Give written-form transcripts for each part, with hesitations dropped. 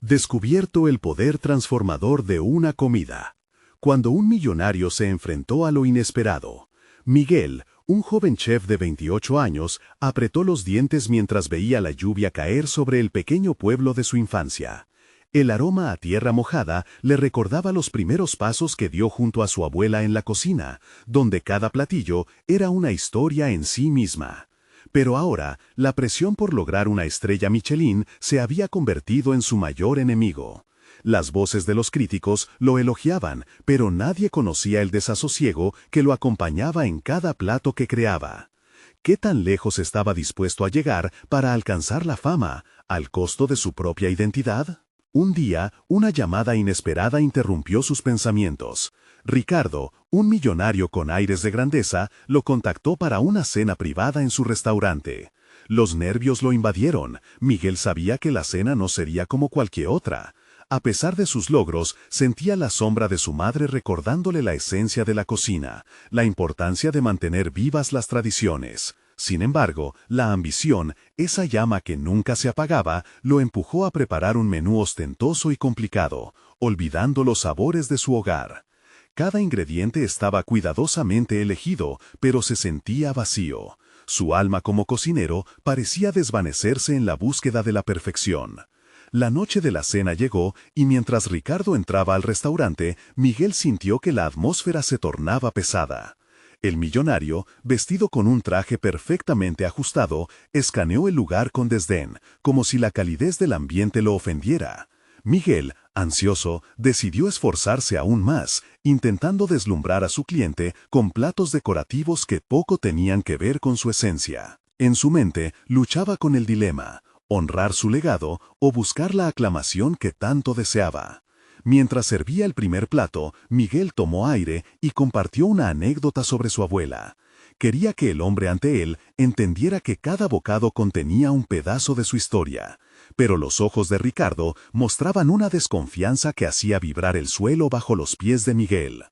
Descubierto el poder transformador de una comida. Cuando un millonario se enfrentó a lo inesperado, Miguel, un joven chef de 28 años, apretó los dientes mientras veía la lluvia caer sobre el pequeño pueblo de su infancia. El aroma a tierra mojada le recordaba los primeros pasos que dio junto a su abuela en la cocina, donde cada platillo era una historia en sí misma. Pero ahora, la presión por lograr una estrella Michelin se había convertido en su mayor enemigo. Las voces de los críticos lo elogiaban, pero nadie conocía el desasosiego que lo acompañaba en cada plato que creaba. ¿Qué tan lejos estaba dispuesto a llegar para alcanzar la fama, al costo de su propia identidad? Un día, una llamada inesperada interrumpió sus pensamientos. Ricardo, un millonario con aires de grandeza, lo contactó para una cena privada en su restaurante. Los nervios lo invadieron. Miguel sabía que la cena no sería como cualquier otra. A pesar de sus logros, sentía la sombra de su madre recordándole la esencia de la cocina, la importancia de mantener vivas las tradiciones. Sin embargo, la ambición, esa llama que nunca se apagaba, lo empujó a preparar un menú ostentoso y complicado, olvidando los sabores de su hogar. Cada ingrediente estaba cuidadosamente elegido, pero se sentía vacío. Su alma como cocinero parecía desvanecerse en la búsqueda de la perfección. La noche de la cena llegó y mientras Ricardo entraba al restaurante, Miguel sintió que la atmósfera se tornaba pesada. El millonario, vestido con un traje perfectamente ajustado, escaneó el lugar con desdén, como si la calidez del ambiente lo ofendiera. Miguel, ansioso, decidió esforzarse aún más, intentando deslumbrar a su cliente con platos decorativos que poco tenían que ver con su esencia. En su mente, luchaba con el dilema: honrar su legado o buscar la aclamación que tanto deseaba. Mientras servía el primer plato, Miguel tomó aire y compartió una anécdota sobre su abuela. Quería que el hombre ante él entendiera que cada bocado contenía un pedazo de su historia. Pero los ojos de Ricardo mostraban una desconfianza que hacía vibrar el suelo bajo los pies de Miguel.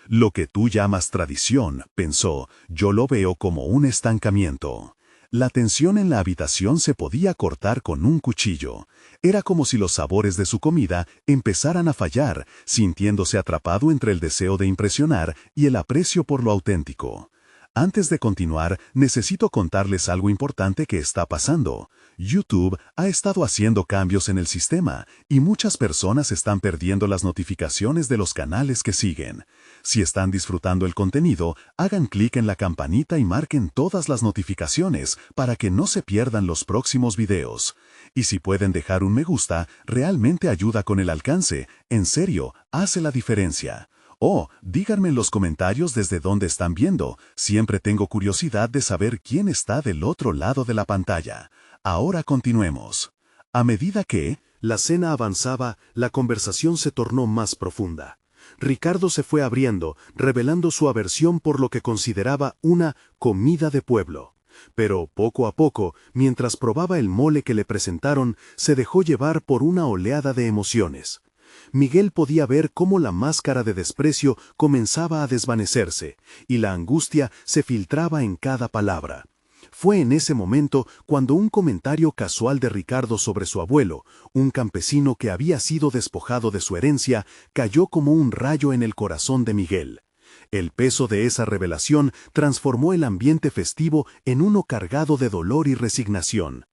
Lo que tú llamas tradición, pensó, yo lo veo como un estancamiento. La tensión en la habitación se podía cortar con un cuchillo. Era como si los sabores de su comida empezaran a fallar, sintiéndose atrapado entre el deseo de impresionar y el aprecio por lo auténtico. Antes de continuar, necesito contarles algo importante que está pasando. YouTube ha estado haciendo cambios en el sistema y muchas personas están perdiendo las notificaciones de los canales que siguen. Si están disfrutando el contenido, hagan clic en la campanita y marquen todas las notificaciones para que no se pierdan los próximos videos. Y si pueden dejar un me gusta, realmente ayuda con el alcance. En serio, hace la diferencia. Oh, díganme en los comentarios desde dónde están viendo. Siempre tengo curiosidad de saber quién está del otro lado de la pantalla. Ahora continuemos. A medida que la cena avanzaba, la conversación se tornó más profunda. Ricardo se fue abriendo, revelando su aversión por lo que consideraba una comida de pueblo. Pero poco a poco, mientras probaba el mole que le presentaron, se dejó llevar por una oleada de emociones. Miguel podía ver cómo la máscara de desprecio comenzaba a desvanecerse, y la angustia se filtraba en cada palabra. Fue en ese momento cuando un comentario casual de Ricardo sobre su abuelo, un campesino que había sido despojado de su herencia, cayó como un rayo en el corazón de Miguel. El peso de esa revelación transformó el ambiente festivo en uno cargado de dolor y resignación.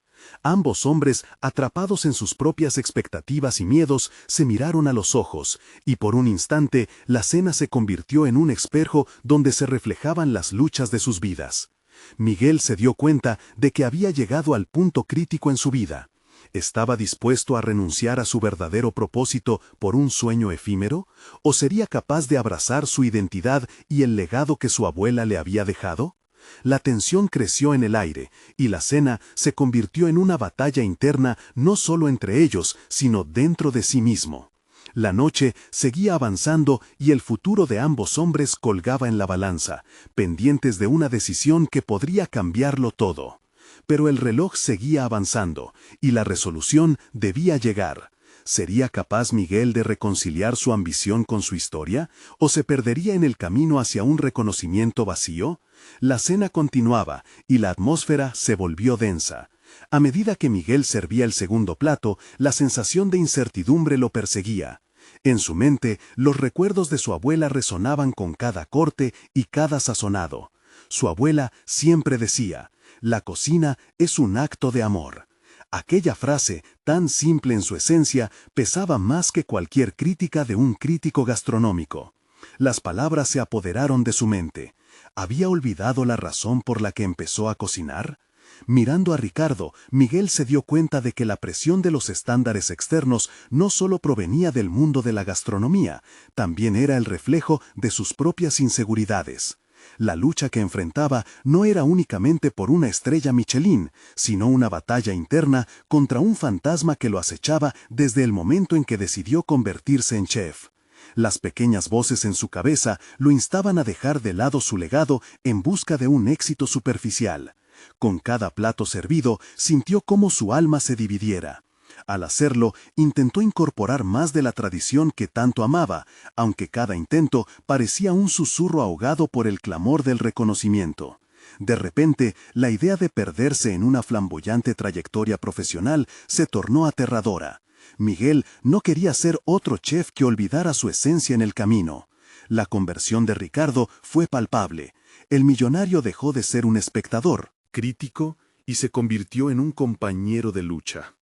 Ambos hombres, atrapados en sus propias expectativas y miedos, se miraron a los ojos, y por un instante la cena se convirtió en un espejo donde se reflejaban las luchas de sus vidas. Miguel se dio cuenta de que había llegado al punto crítico en su vida. ¿Estaba dispuesto a renunciar a su verdadero propósito por un sueño efímero? ¿O sería capaz de abrazar su identidad y el legado que su abuela le había dejado? La tensión creció en el aire, y la cena se convirtió en una batalla interna no solo entre ellos, sino dentro de sí mismo. La noche seguía avanzando y el futuro de ambos hombres colgaba en la balanza, pendientes de una decisión que podría cambiarlo todo. Pero el reloj seguía avanzando, y la resolución debía llegar. ¿Sería capaz Miguel de reconciliar su ambición con su historia, o se perdería en el camino hacia un reconocimiento vacío? La cena continuaba, y la atmósfera se volvió densa. A medida que Miguel servía el segundo plato, la sensación de incertidumbre lo perseguía. En su mente, los recuerdos de su abuela resonaban con cada corte y cada sazonado. Su abuela siempre decía, «La cocina es un acto de amor». Aquella frase, tan simple en su esencia, pesaba más que cualquier crítica de un crítico gastronómico. Las palabras se apoderaron de su mente. ¿Había olvidado la razón por la que empezó a cocinar? Mirando a Ricardo, Miguel se dio cuenta de que la presión de los estándares externos no solo provenía del mundo de la gastronomía, también era el reflejo de sus propias inseguridades. La lucha que enfrentaba no era únicamente por una estrella Michelin, sino una batalla interna contra un fantasma que lo acechaba desde el momento en que decidió convertirse en chef. Las pequeñas voces en su cabeza lo instaban a dejar de lado su legado en busca de un éxito superficial. Con cada plato servido, sintió cómo su alma se dividiera. Al hacerlo, intentó incorporar más de la tradición que tanto amaba, aunque cada intento parecía un susurro ahogado por el clamor del reconocimiento. De repente, la idea de perderse en una flamboyante trayectoria profesional se tornó aterradora. Miguel no quería ser otro chef que olvidara su esencia en el camino. La conversión de Ricardo fue palpable. El millonario dejó de ser un espectador, crítico, y se convirtió en un compañero de lucha.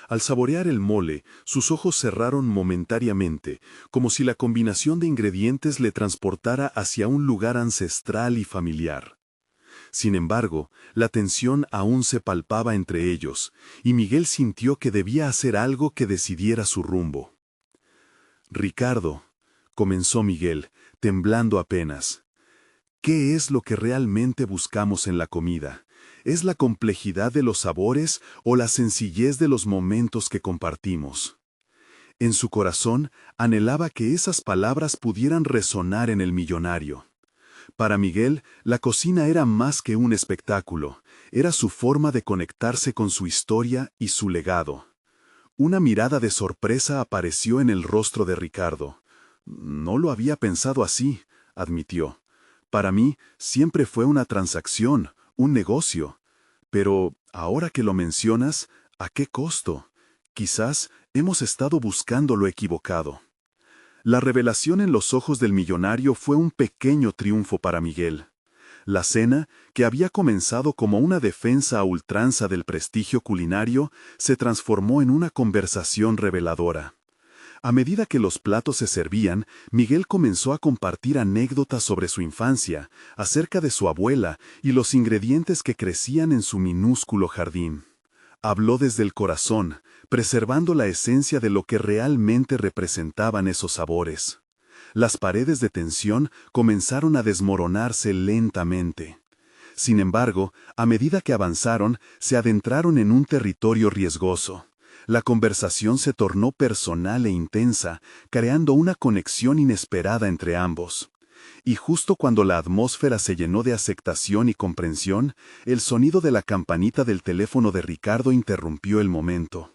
Al saborear el mole, sus ojos cerraron momentáneamente, como si la combinación de ingredientes le transportara hacia un lugar ancestral y familiar. Sin embargo, la tensión aún se palpaba entre ellos, y Miguel sintió que debía hacer algo que decidiera su rumbo. «Ricardo», comenzó Miguel, temblando apenas, «¿qué es lo que realmente buscamos en la comida? ¿Es la complejidad de los sabores o la sencillez de los momentos que compartimos?» En su corazón anhelaba que esas palabras pudieran resonar en el millonario. Para Miguel, la cocina era más que un espectáculo, era su forma de conectarse con su historia y su legado. Una mirada de sorpresa apareció en el rostro de Ricardo. «No lo había pensado así», admitió. «Para mí siempre fue una transacción, un negocio. Pero, ahora que lo mencionas, ¿a qué costo? Quizás hemos estado buscando lo equivocado». La revelación en los ojos del millonario fue un pequeño triunfo para Miguel. La cena, que había comenzado como una defensa a ultranza del prestigio culinario, se transformó en una conversación reveladora. A medida que los platos se servían, Miguel comenzó a compartir anécdotas sobre su infancia, acerca de su abuela y los ingredientes que crecían en su minúsculo jardín. Habló desde el corazón, preservando la esencia de lo que realmente representaban esos sabores. Las paredes de tensión comenzaron a desmoronarse lentamente. Sin embargo, a medida que avanzaron, se adentraron en un territorio riesgoso. La conversación se tornó personal e intensa, creando una conexión inesperada entre ambos. Y justo cuando la atmósfera se llenó de aceptación y comprensión, el sonido de la campanita del teléfono de Ricardo interrumpió el momento.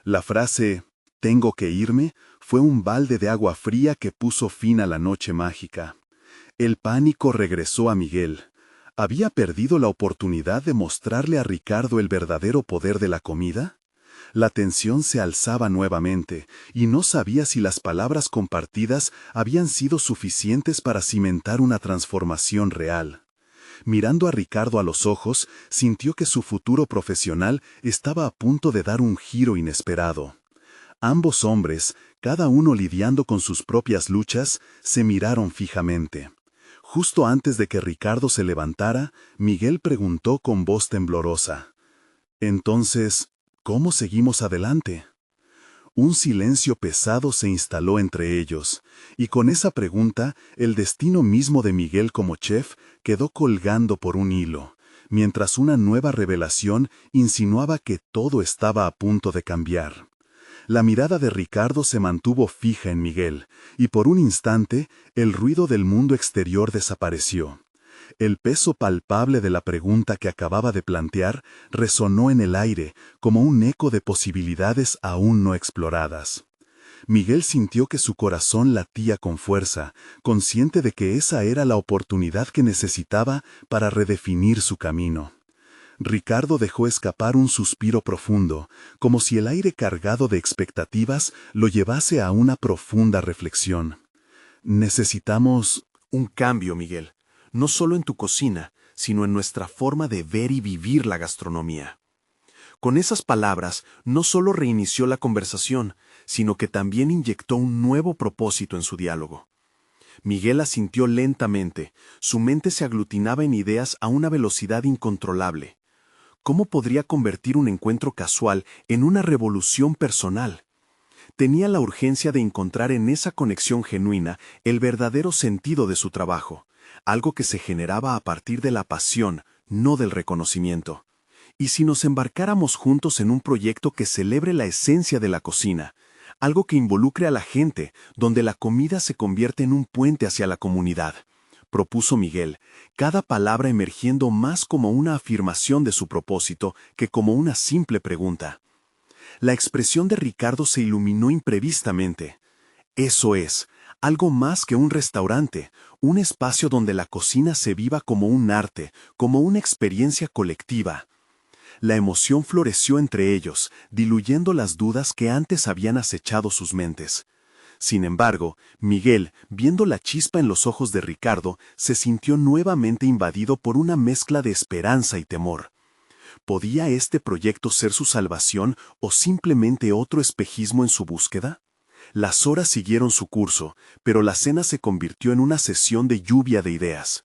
La frase «tengo que irme» fue un balde de agua fría que puso fin a la noche mágica. El pánico regresó a Miguel. ¿Había perdido la oportunidad de mostrarle a Ricardo el verdadero poder de la comida? La tensión se alzaba nuevamente, y no sabía si las palabras compartidas habían sido suficientes para cimentar una transformación real. Mirando a Ricardo a los ojos, sintió que su futuro profesional estaba a punto de dar un giro inesperado. Ambos hombres, cada uno lidiando con sus propias luchas, se miraron fijamente. Justo antes de que Ricardo se levantara, Miguel preguntó con voz temblorosa: «Entonces, ¿cómo seguimos adelante?». Un silencio pesado se instaló entre ellos, y con esa pregunta, el destino mismo de Miguel como chef quedó colgando por un hilo, mientras una nueva revelación insinuaba que todo estaba a punto de cambiar. La mirada de Ricardo se mantuvo fija en Miguel, y por un instante, el ruido del mundo exterior desapareció. El peso palpable de la pregunta que acababa de plantear resonó en el aire como un eco de posibilidades aún no exploradas. Miguel sintió que su corazón latía con fuerza, consciente de que esa era la oportunidad que necesitaba para redefinir su camino. Ricardo dejó escapar un suspiro profundo, como si el aire cargado de expectativas lo llevase a una profunda reflexión. Necesitamos un cambio, Miguel, no solo en tu cocina, sino en nuestra forma de ver y vivir la gastronomía. Con esas palabras, no solo reinició la conversación, sino que también inyectó un nuevo propósito en su diálogo. Miguel asintió lentamente, su mente se aglutinaba en ideas a una velocidad incontrolable. ¿Cómo podría convertir un encuentro casual en una revolución personal? Tenía la urgencia de encontrar en esa conexión genuina el verdadero sentido de su trabajo, algo que se generaba a partir de la pasión, no del reconocimiento. ¿Y si nos embarcáramos juntos en un proyecto que celebre la esencia de la cocina, algo que involucre a la gente, donde la comida se convierte en un puente hacia la comunidad? Propuso Miguel, cada palabra emergiendo más como una afirmación de su propósito que como una simple pregunta. La expresión de Ricardo se iluminó imprevistamente. Eso es, algo más que un restaurante, un espacio donde la cocina se viva como un arte, como una experiencia colectiva. La emoción floreció entre ellos, diluyendo las dudas que antes habían acechado sus mentes. Sin embargo, Miguel, viendo la chispa en los ojos de Ricardo, se sintió nuevamente invadido por una mezcla de esperanza y temor. ¿Podía este proyecto ser su salvación o simplemente otro espejismo en su búsqueda? Las horas siguieron su curso, pero la cena se convirtió en una sesión de lluvia de ideas.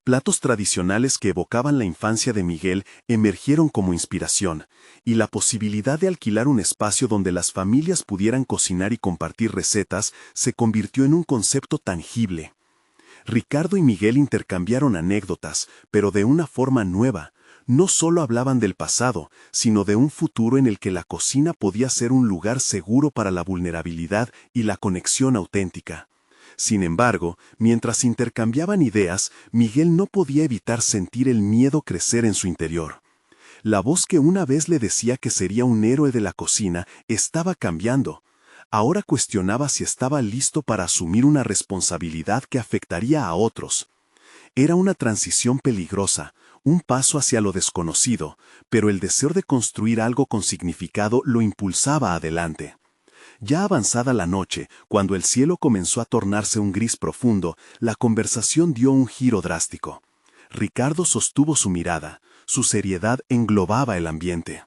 Platos tradicionales que evocaban la infancia de Miguel emergieron como inspiración, y la posibilidad de alquilar un espacio donde las familias pudieran cocinar y compartir recetas se convirtió en un concepto tangible. Ricardo y Miguel intercambiaron anécdotas, pero de una forma nueva. No solo hablaban del pasado, sino de un futuro en el que la cocina podía ser un lugar seguro para la vulnerabilidad y la conexión auténtica. Sin embargo, mientras intercambiaban ideas, Miguel no podía evitar sentir el miedo crecer en su interior. La voz que una vez le decía que sería un héroe de la cocina estaba cambiando. Ahora cuestionaba si estaba listo para asumir una responsabilidad que afectaría a otros. Era una transición peligrosa, un paso hacia lo desconocido, pero el deseo de construir algo con significado lo impulsaba adelante. Ya avanzada la noche, cuando el cielo comenzó a tornarse un gris profundo, la conversación dio un giro drástico. Ricardo sostuvo su mirada, su seriedad englobaba el ambiente.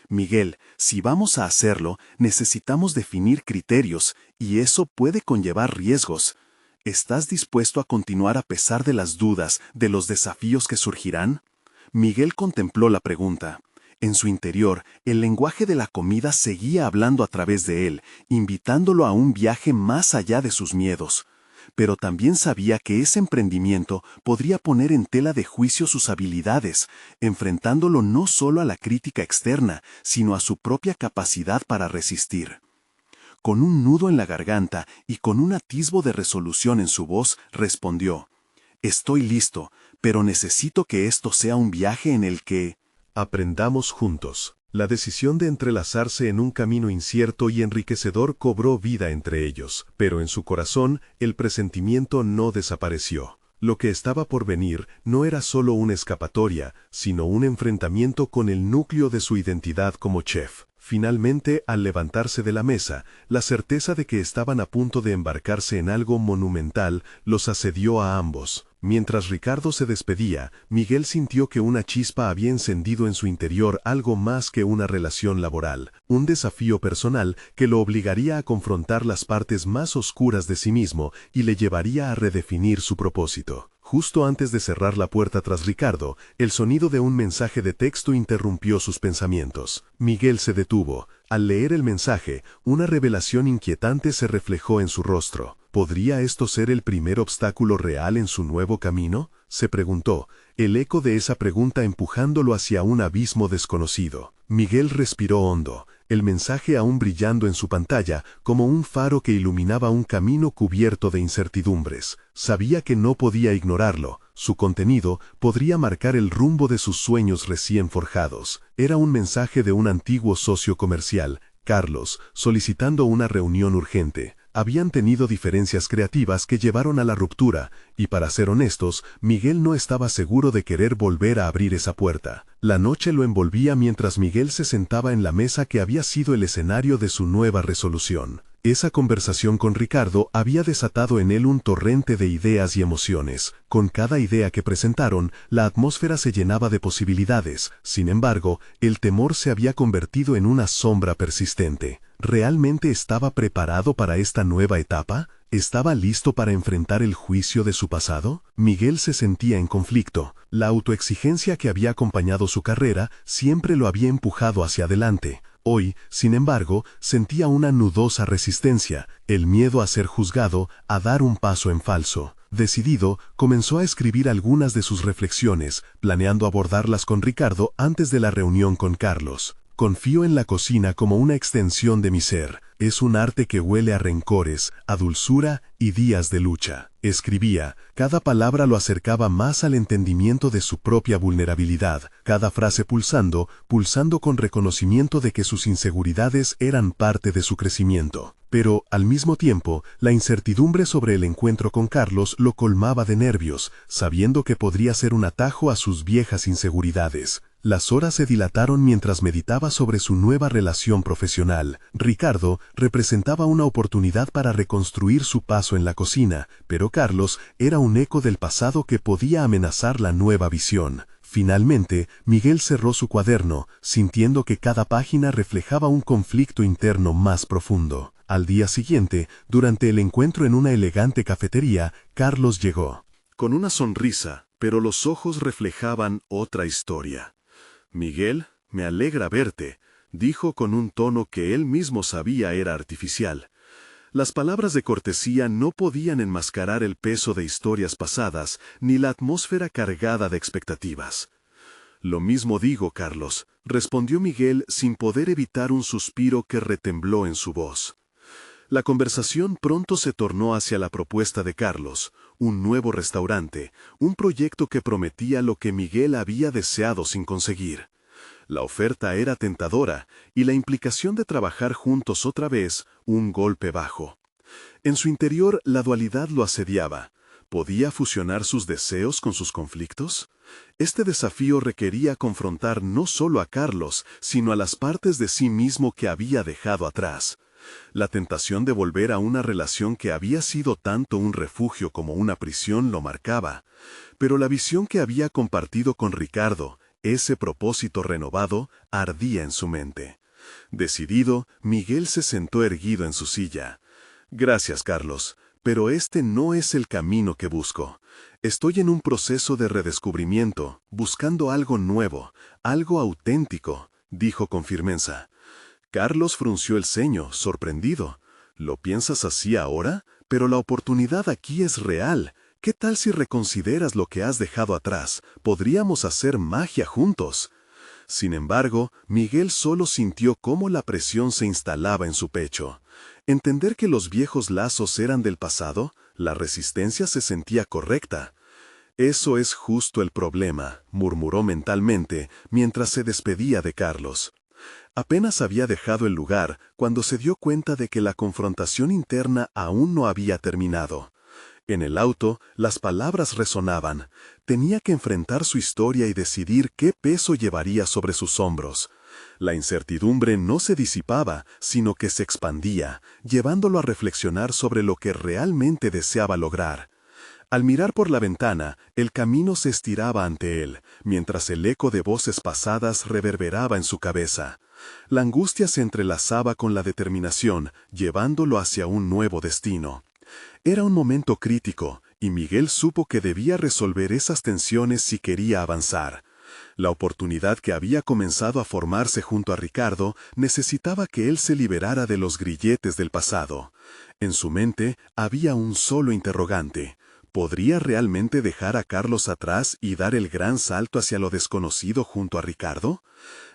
Miguel, si vamos a hacerlo, necesitamos definir criterios, y eso puede conllevar riesgos. ¿Estás dispuesto a continuar a pesar de las dudas, de los desafíos que surgirán? Miguel contempló la pregunta. En su interior, el lenguaje de la comida seguía hablando a través de él, invitándolo a un viaje más allá de sus miedos. Pero también sabía que ese emprendimiento podría poner en tela de juicio sus habilidades, enfrentándolo no solo a la crítica externa, sino a su propia capacidad para resistir. Con un nudo en la garganta y con un atisbo de resolución en su voz, respondió: «Estoy listo, pero necesito que esto sea un viaje en el que aprendamos juntos». La decisión de entrelazarse en un camino incierto y enriquecedor cobró vida entre ellos, pero en su corazón el presentimiento no desapareció. Lo que estaba por venir no era solo una escapatoria, sino un enfrentamiento con el núcleo de su identidad como chef. Finalmente, al levantarse de la mesa, la certeza de que estaban a punto de embarcarse en algo monumental los asedió a ambos. Mientras Ricardo se despedía, Miguel sintió que una chispa había encendido en su interior algo más que una relación laboral, un desafío personal que lo obligaría a confrontar las partes más oscuras de sí mismo y le llevaría a redefinir su propósito. Justo antes de cerrar la puerta tras Ricardo, el sonido de un mensaje de texto interrumpió sus pensamientos. Miguel se detuvo. Al leer el mensaje, una revelación inquietante se reflejó en su rostro. ¿Podría esto ser el primer obstáculo real en su nuevo camino?, se preguntó, el eco de esa pregunta empujándolo hacia un abismo desconocido. Miguel respiró hondo, el mensaje aún brillando en su pantalla como un faro que iluminaba un camino cubierto de incertidumbres. Sabía que no podía ignorarlo. Su contenido podría marcar el rumbo de sus sueños recién forjados. Era un mensaje de un antiguo socio comercial, Carlos, solicitando una reunión urgente. habían tenido diferencias creativas que llevaron a la ruptura, y para ser honestos, Miguel no estaba seguro de querer volver a abrir esa puerta. La noche lo envolvía mientras Miguel se sentaba en la mesa que había sido el escenario de su nueva resolución. Esa conversación con Ricardo había desatado en él un torrente de ideas y emociones. Con cada idea que presentaron, la atmósfera se llenaba de posibilidades. Sin embargo, el temor se había convertido en una sombra persistente. ¿Realmente estaba preparado para esta nueva etapa? ¿Estaba listo para enfrentar el juicio de su pasado? Miguel se sentía en conflicto. La autoexigencia que había acompañado su carrera siempre lo había empujado hacia adelante. Hoy, sin embargo, sentía una nudosa resistencia, el miedo a ser juzgado, a dar un paso en falso. Decidido, comenzó a escribir algunas de sus reflexiones, planeando abordarlas con Ricardo antes de la reunión con Carlos. Confío en la cocina como una extensión de mi ser. Es un arte que huele a rencores, a dulzura y días de lucha. Escribía, cada palabra lo acercaba más al entendimiento de su propia vulnerabilidad, cada frase pulsando con reconocimiento de que sus inseguridades eran parte de su crecimiento. Pero, al mismo tiempo, la incertidumbre sobre el encuentro con Carlos lo colmaba de nervios, sabiendo que podría ser un atajo a sus viejas inseguridades. Las horas se dilataron mientras meditaba sobre su nueva relación profesional. Ricardo representaba una oportunidad para reconstruir su paso en la cocina, pero Carlos era un eco del pasado que podía amenazar la nueva visión. Finalmente, Miguel cerró su cuaderno, sintiendo que cada página reflejaba un conflicto interno más profundo. Al día siguiente, durante el encuentro en una elegante cafetería, Carlos llegó. Con una sonrisa, pero los ojos reflejaban otra historia. «Miguel, me alegra verte», dijo con un tono que él mismo sabía era artificial. Las palabras de cortesía no podían enmascarar el peso de historias pasadas ni la atmósfera cargada de expectativas. «Lo mismo digo, Carlos», respondió Miguel sin poder evitar un suspiro que retembló en su voz. La conversación pronto se tornó hacia la propuesta de Carlos, un nuevo restaurante, un proyecto que prometía lo que Miguel había deseado sin conseguir. La oferta era tentadora y la implicación de trabajar juntos otra vez, un golpe bajo. En su interior la dualidad lo asediaba. ¿Podía fusionar sus deseos con sus conflictos? Este desafío requería confrontar no solo a Carlos, sino a las partes de sí mismo que había dejado atrás. La tentación de volver a una relación que había sido tanto un refugio como una prisión lo marcaba, pero la visión que había compartido con Ricardo, ese propósito renovado, ardía en su mente. Decidido, Miguel se sentó erguido en su silla. «Gracias, Carlos, pero este no es el camino que busco. Estoy en un proceso de redescubrimiento, buscando algo nuevo, algo auténtico», dijo con firmeza. Carlos frunció el ceño, sorprendido. «¿Lo piensas así ahora? Pero la oportunidad aquí es real. ¿Qué tal si reconsideras lo que has dejado atrás? Podríamos hacer magia juntos». Sin embargo, Miguel solo sintió cómo la presión se instalaba en su pecho. Entender que los viejos lazos eran del pasado, la resistencia se sentía correcta. «Eso es justo el problema», murmuró mentalmente mientras se despedía de Carlos. Apenas había dejado el lugar cuando se dio cuenta de que la confrontación interna aún no había terminado. En el auto, las palabras resonaban. Tenía que enfrentar su historia y decidir qué peso llevaría sobre sus hombros. La incertidumbre no se disipaba, sino que se expandía, llevándolo a reflexionar sobre lo que realmente deseaba lograr. Al mirar por la ventana, el camino se estiraba ante él, mientras el eco de voces pasadas reverberaba en su cabeza. La angustia se entrelazaba con la determinación, llevándolo hacia un nuevo destino. Era un momento crítico, y Miguel supo que debía resolver esas tensiones si quería avanzar. La oportunidad que había comenzado a formarse junto a Ricardo necesitaba que él se liberara de los grilletes del pasado. En su mente había un solo interrogante. ¿Podría realmente dejar a Carlos atrás y dar el gran salto hacia lo desconocido junto a Ricardo?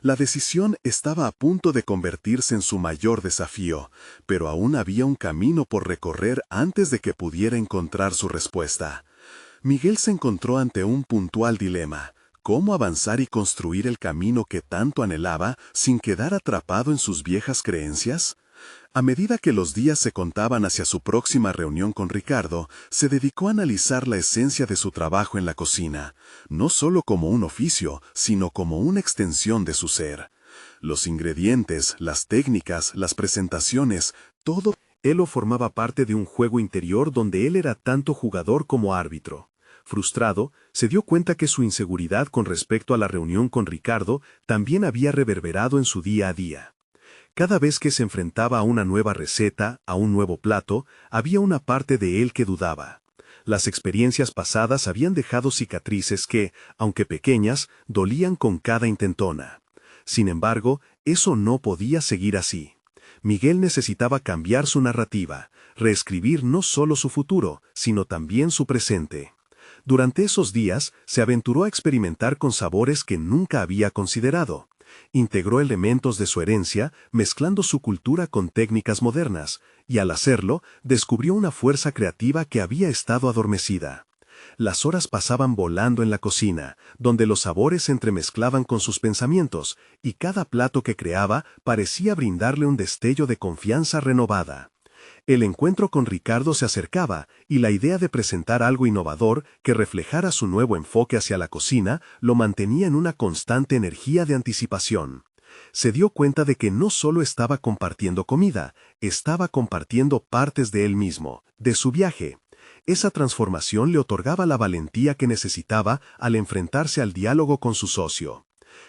La decisión estaba a punto de convertirse en su mayor desafío, pero aún había un camino por recorrer antes de que pudiera encontrar su respuesta. Miguel se encontró ante un puntual dilema: ¿cómo avanzar y construir el camino que tanto anhelaba sin quedar atrapado en sus viejas creencias? A medida que los días se contaban hacia su próxima reunión con Ricardo, se dedicó a analizar la esencia de su trabajo en la cocina, no solo como un oficio, sino como una extensión de su ser. Los ingredientes, las técnicas, las presentaciones, todo lo formaba parte de un juego interior donde él era tanto jugador como árbitro. Frustrado, se dio cuenta que su inseguridad con respecto a la reunión con Ricardo también había reverberado en su día a día. Cada vez que se enfrentaba a una nueva receta, a un nuevo plato, había una parte de él que dudaba. Las experiencias pasadas habían dejado cicatrices que, aunque pequeñas, dolían con cada intentona. Sin embargo, eso no podía seguir así. Miguel necesitaba cambiar su narrativa, reescribir no solo su futuro, sino también su presente. Durante esos días, se aventuró a experimentar con sabores que nunca había considerado. Integró elementos de su herencia, mezclando su cultura con técnicas modernas, y al hacerlo, descubrió una fuerza creativa que había estado adormecida. Las horas pasaban volando en la cocina, donde los sabores se entremezclaban con sus pensamientos, y cada plato que creaba parecía brindarle un destello de confianza renovada. El encuentro con Ricardo se acercaba, y la idea de presentar algo innovador que reflejara su nuevo enfoque hacia la cocina lo mantenía en una constante energía de anticipación. Se dio cuenta de que no solo estaba compartiendo comida, estaba compartiendo partes de él mismo, de su viaje. Esa transformación le otorgaba la valentía que necesitaba al enfrentarse al diálogo con su socio.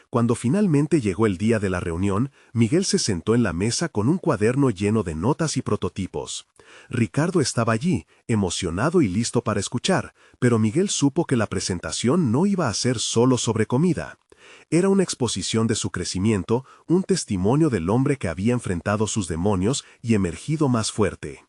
Cuando finalmente llegó el día de la reunión, Miguel se sentó en la mesa con un cuaderno lleno de notas y prototipos. Ricardo estaba allí, emocionado y listo para escuchar, pero Miguel supo que la presentación no iba a ser solo sobre comida. Era una exposición de su crecimiento, un testimonio del hombre que había enfrentado sus demonios y emergido más fuerte.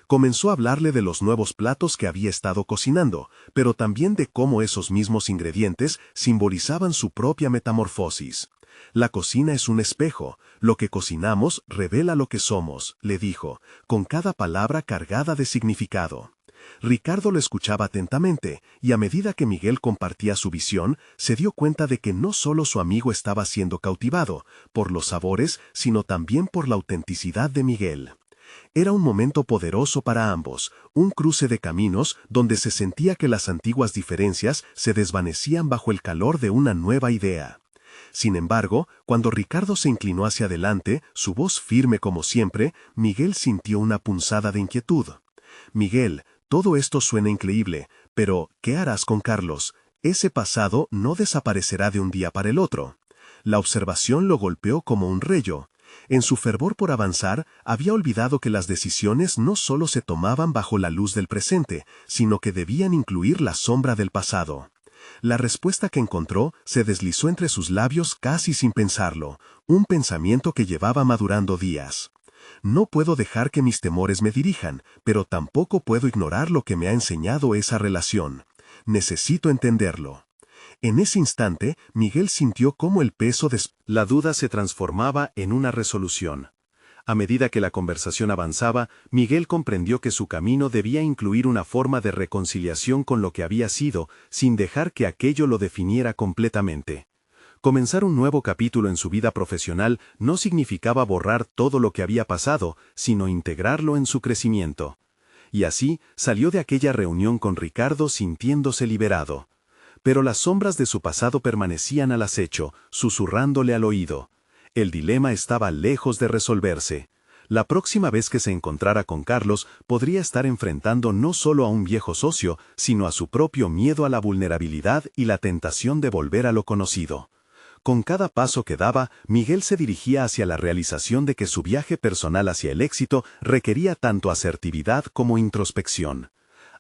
Comenzó a hablarle de los nuevos platos que había estado cocinando, pero también de cómo esos mismos ingredientes simbolizaban su propia metamorfosis. La cocina es un espejo, lo que cocinamos revela lo que somos, le dijo, con cada palabra cargada de significado. Ricardo lo escuchaba atentamente, y a medida que Miguel compartía su visión, se dio cuenta de que no solo su amigo estaba siendo cautivado por los sabores, sino también por la autenticidad de Miguel. Era un momento poderoso para ambos, un cruce de caminos donde se sentía que las antiguas diferencias se desvanecían bajo el calor de una nueva idea. Sin embargo, cuando Ricardo se inclinó hacia adelante, su voz firme como siempre, Miguel sintió una punzada de inquietud. «Miguel, todo esto suena increíble, pero ¿qué harás con Carlos? Ese pasado no desaparecerá de un día para el otro». La observación lo golpeó como un rayo. En su fervor por avanzar, había olvidado que las decisiones no solo se tomaban bajo la luz del presente, sino que debían incluir la sombra del pasado. La respuesta que encontró se deslizó entre sus labios casi sin pensarlo, un pensamiento que llevaba madurando días. No puedo dejar que mis temores me dirijan, pero tampoco puedo ignorar lo que me ha enseñado esa relación. Necesito entenderlo. En ese instante, Miguel sintió cómo el peso de la duda se transformaba en una resolución. A medida que la conversación avanzaba, Miguel comprendió que su camino debía incluir una forma de reconciliación con lo que había sido, sin dejar que aquello lo definiera completamente. Comenzar un nuevo capítulo en su vida profesional no significaba borrar todo lo que había pasado, sino integrarlo en su crecimiento. Y así salió de aquella reunión con Ricardo sintiéndose liberado. Pero las sombras de su pasado permanecían al acecho, susurrándole al oído. El dilema estaba lejos de resolverse. La próxima vez que se encontrara con Carlos, podría estar enfrentando no solo a un viejo socio, sino a su propio miedo a la vulnerabilidad y la tentación de volver a lo conocido. Con cada paso que daba, Miguel se dirigía hacia la realización de que su viaje personal hacia el éxito requería tanto asertividad como introspección.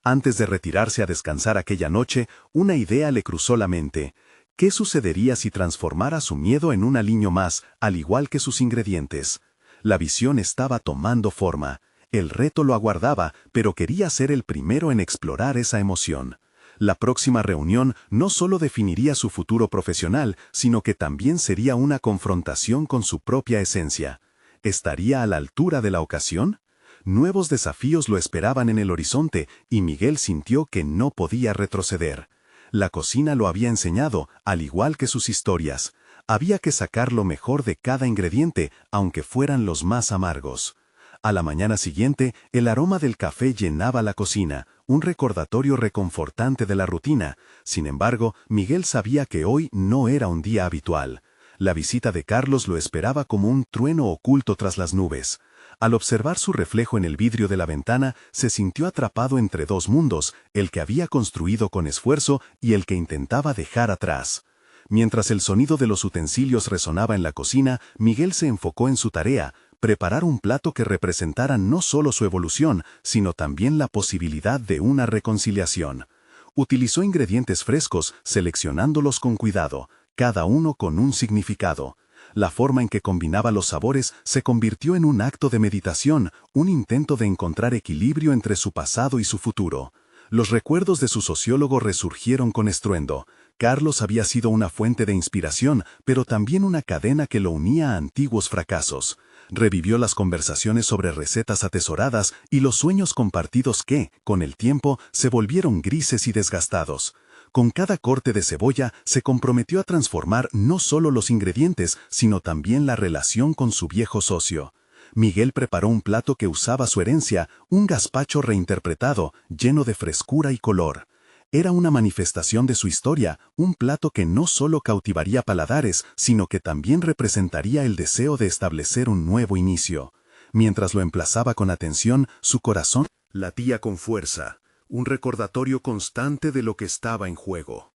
Antes de retirarse a descansar aquella noche, una idea le cruzó la mente. ¿Qué sucedería si transformara su miedo en un aliño más, al igual que sus ingredientes? La visión estaba tomando forma. El reto lo aguardaba, pero quería ser el primero en explorar esa emoción. La próxima reunión no solo definiría su futuro profesional, sino que también sería una confrontación con su propia esencia. ¿Estaría a la altura de la ocasión? Nuevos desafíos lo esperaban en el horizonte, y Miguel sintió que no podía retroceder. La cocina lo había enseñado, al igual que sus historias. Había que sacar lo mejor de cada ingrediente, aunque fueran los más amargos. A la mañana siguiente, el aroma del café llenaba la cocina, un recordatorio reconfortante de la rutina. Sin embargo, Miguel sabía que hoy no era un día habitual. La visita de Carlos lo esperaba como un trueno oculto tras las nubes. Al observar su reflejo en el vidrio de la ventana, se sintió atrapado entre dos mundos, el que había construido con esfuerzo y el que intentaba dejar atrás. Mientras el sonido de los utensilios resonaba en la cocina, Miguel se enfocó en su tarea: preparar un plato que representara no solo su evolución, sino también la posibilidad de una reconciliación. Utilizó ingredientes frescos, seleccionándolos con cuidado, cada uno con un significado. La forma en que combinaba los sabores se convirtió en un acto de meditación, un intento de encontrar equilibrio entre su pasado y su futuro. Los recuerdos de su sociólogo resurgieron con estruendo. Carlos había sido una fuente de inspiración, pero también una cadena que lo unía a antiguos fracasos. Revivió las conversaciones sobre recetas atesoradas y los sueños compartidos que, con el tiempo, se volvieron grises y desgastados. Con cada corte de cebolla, se comprometió a transformar no solo los ingredientes, sino también la relación con su viejo socio. Miguel preparó un plato que usaba su herencia, un gazpacho reinterpretado, lleno de frescura y color. Era una manifestación de su historia, un plato que no solo cautivaría paladares, sino que también representaría el deseo de establecer un nuevo inicio. Mientras lo emplazaba con atención, su corazón latía con fuerza, un recordatorio constante de lo que estaba en juego.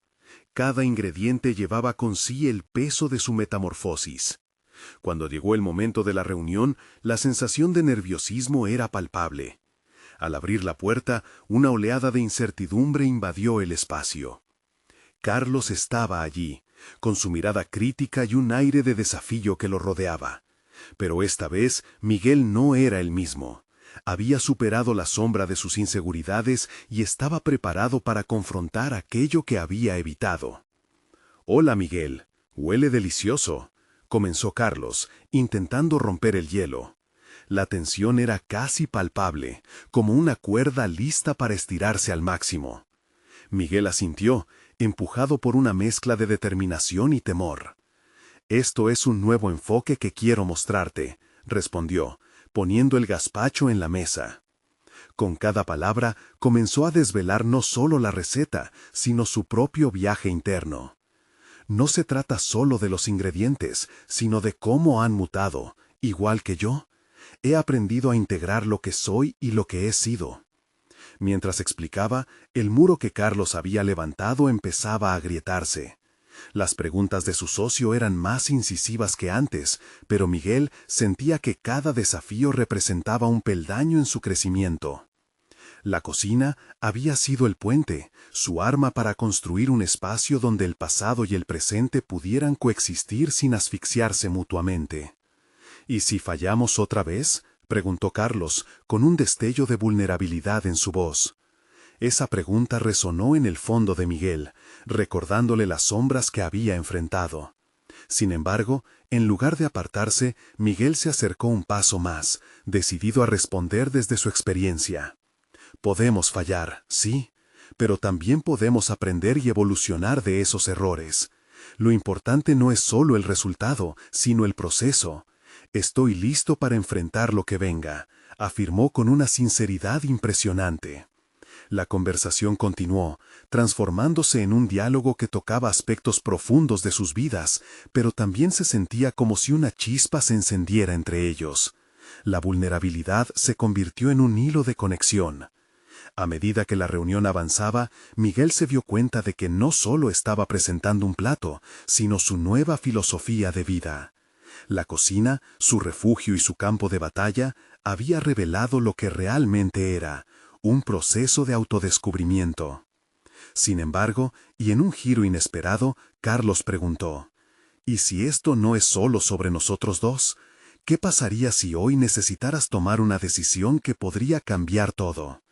Cada ingrediente llevaba con sí el peso de su metamorfosis. Cuando llegó el momento de la reunión, la sensación de nerviosismo era palpable. Al abrir la puerta, una oleada de incertidumbre invadió el espacio. Carlos estaba allí, con su mirada crítica y un aire de desafío que lo rodeaba. Pero esta vez, Miguel no era el mismo. Había superado la sombra de sus inseguridades y estaba preparado para confrontar aquello que había evitado. «Hola, Miguel. Huele delicioso», comenzó Carlos, intentando romper el hielo. La tensión era casi palpable, como una cuerda lista para estirarse al máximo. Miguel asintió, empujado por una mezcla de determinación y temor. «Esto es un nuevo enfoque que quiero mostrarte», respondió, poniendo el gazpacho en la mesa. Con cada palabra comenzó a desvelar no solo la receta, sino su propio viaje interno. No se trata solo de los ingredientes, sino de cómo han mutado, igual que yo. He aprendido a integrar lo que soy y lo que he sido. Mientras explicaba, el muro que Carlos había levantado empezaba a agrietarse. Las preguntas de su socio eran más incisivas que antes, pero Miguel sentía que cada desafío representaba un peldaño en su crecimiento. La cocina había sido el puente, su arma para construir un espacio donde el pasado y el presente pudieran coexistir sin asfixiarse mutuamente. «¿Y si fallamos otra vez?», preguntó Carlos, con un destello de vulnerabilidad en su voz. Esa pregunta resonó en el fondo de Miguel, recordándole las sombras que había enfrentado. Sin embargo, en lugar de apartarse, Miguel se acercó un paso más, decidido a responder desde su experiencia. «Podemos fallar, sí, pero también podemos aprender y evolucionar de esos errores. Lo importante no es solo el resultado, sino el proceso. Estoy listo para enfrentar lo que venga», afirmó con una sinceridad impresionante. La conversación continuó, transformándose en un diálogo que tocaba aspectos profundos de sus vidas, pero también se sentía como si una chispa se encendiera entre ellos. La vulnerabilidad se convirtió en un hilo de conexión. A medida que la reunión avanzaba, Miguel se dio cuenta de que no solo estaba presentando un plato, sino su nueva filosofía de vida. La cocina, su refugio y su campo de batalla, había revelado lo que realmente era: un proceso de autodescubrimiento. Sin embargo, y en un giro inesperado, Carlos preguntó: «¿Y si esto no es solo sobre nosotros dos? ¿Qué pasaría si hoy necesitaras tomar una decisión que podría cambiar todo?».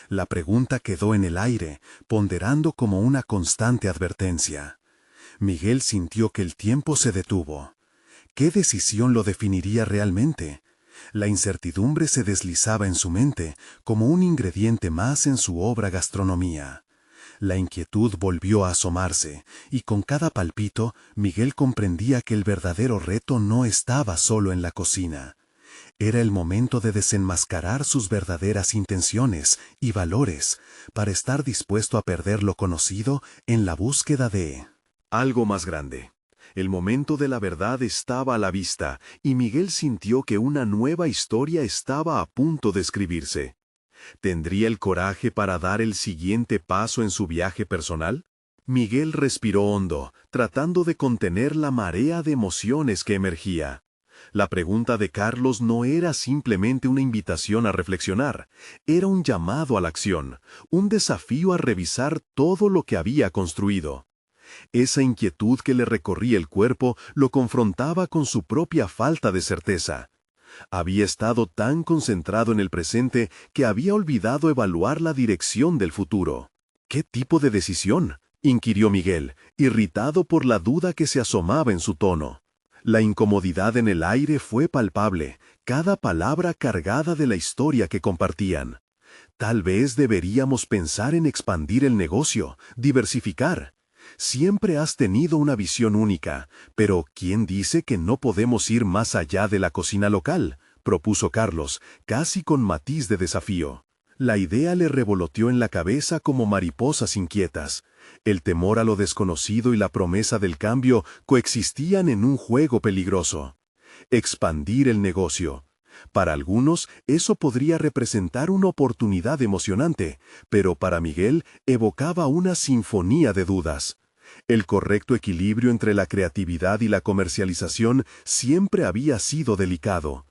La pregunta quedó en el aire, ponderando como una constante advertencia. Miguel sintió que el tiempo se detuvo. ¿Qué decisión lo definiría realmente? La incertidumbre se deslizaba en su mente como un ingrediente más en su obra gastronomía. La inquietud volvió a asomarse, y con cada palpito Miguel comprendía que el verdadero reto no estaba solo en la cocina. Era el momento de desenmascarar sus verdaderas intenciones y valores, para estar dispuesto a perder lo conocido en la búsqueda de algo más grande. El momento de la verdad estaba a la vista, y Miguel sintió que una nueva historia estaba a punto de escribirse. ¿Tendría el coraje para dar el siguiente paso en su viaje personal? Miguel respiró hondo, tratando de contener la marea de emociones que emergía. La pregunta de Carlos no era simplemente una invitación a reflexionar, era un llamado a la acción, un desafío a revisar todo lo que había construido. Esa inquietud que le recorría el cuerpo lo confrontaba con su propia falta de certeza. Había estado tan concentrado en el presente que había olvidado evaluar la dirección del futuro. ¿Qué tipo de decisión?, inquirió Miguel, irritado por la duda que se asomaba en su tono. La incomodidad en el aire fue palpable, cada palabra cargada de la historia que compartían. Tal vez deberíamos pensar en expandir el negocio, diversificar. Siempre has tenido una visión única, pero ¿quién dice que no podemos ir más allá de la cocina local?, propuso Carlos, casi con matiz de desafío. La idea le revoloteó en la cabeza como mariposas inquietas. El temor a lo desconocido y la promesa del cambio coexistían en un juego peligroso. Expandir el negocio. Para algunos, eso podría representar una oportunidad emocionante, pero para Miguel evocaba una sinfonía de dudas. El correcto equilibrio entre la creatividad y la comercialización siempre había sido delicado.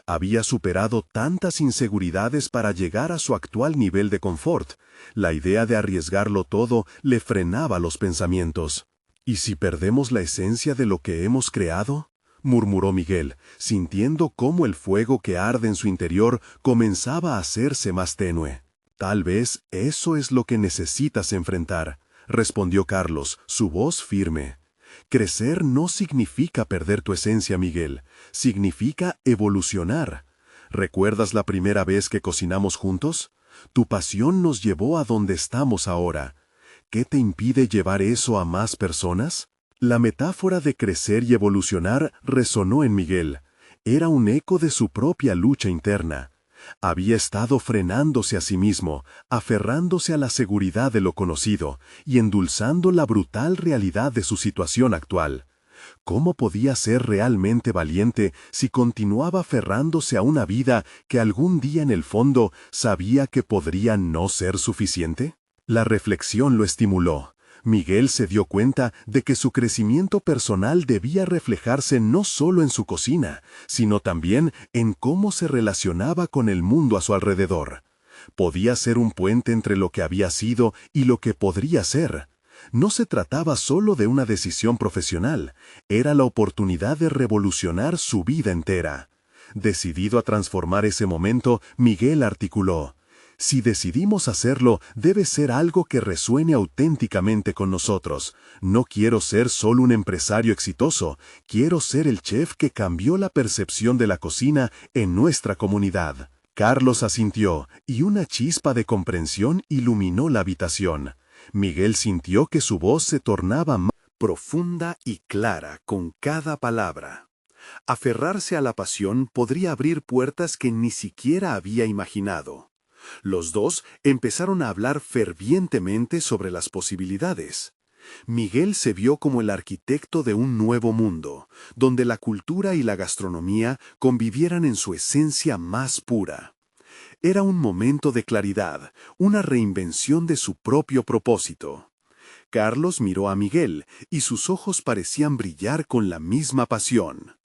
Había superado tantas inseguridades para llegar a su actual nivel de confort. La idea de arriesgarlo todo le frenaba los pensamientos. ¿Y si perdemos la esencia de lo que hemos creado?, murmuró Miguel, sintiendo cómo el fuego que arde en su interior comenzaba a hacerse más tenue. Tal vez eso es lo que necesitas enfrentar, respondió Carlos, su voz firme. Crecer no significa perder tu esencia, Miguel, significa evolucionar. ¿Recuerdas la primera vez que cocinamos juntos? Tu pasión nos llevó a donde estamos ahora. ¿Qué te impide llevar eso a más personas? La metáfora de crecer y evolucionar resonó en Miguel. Era un eco de su propia lucha interna. Había estado frenándose a sí mismo, aferrándose a la seguridad de lo conocido y endulzando la brutal realidad de su situación actual. ¿Cómo podía ser realmente valiente si continuaba aferrándose a una vida que algún día en el fondo sabía que podría no ser suficiente? La reflexión lo estimuló. Miguel se dio cuenta de que su crecimiento personal debía reflejarse no solo en su cocina, sino también en cómo se relacionaba con el mundo a su alrededor. Podía ser un puente entre lo que había sido y lo que podría ser. No se trataba solo de una decisión profesional, era la oportunidad de revolucionar su vida entera. Decidido a transformar ese momento, Miguel articuló: si decidimos hacerlo, debe ser algo que resuene auténticamente con nosotros. No quiero ser solo un empresario exitoso, quiero ser el chef que cambió la percepción de la cocina en nuestra comunidad. Carlos asintió, y una chispa de comprensión iluminó la habitación. Miguel sintió que su voz se tornaba más profunda y clara con cada palabra. Aferrarse a la pasión podría abrir puertas que ni siquiera había imaginado. Los dos empezaron a hablar fervientemente sobre las posibilidades. Miguel se vio como el arquitecto de un nuevo mundo, donde la cultura y la gastronomía convivieran en su esencia más pura. Era un momento de claridad, una reinvención de su propio propósito. Carlos miró a Miguel y sus ojos parecían brillar con la misma pasión.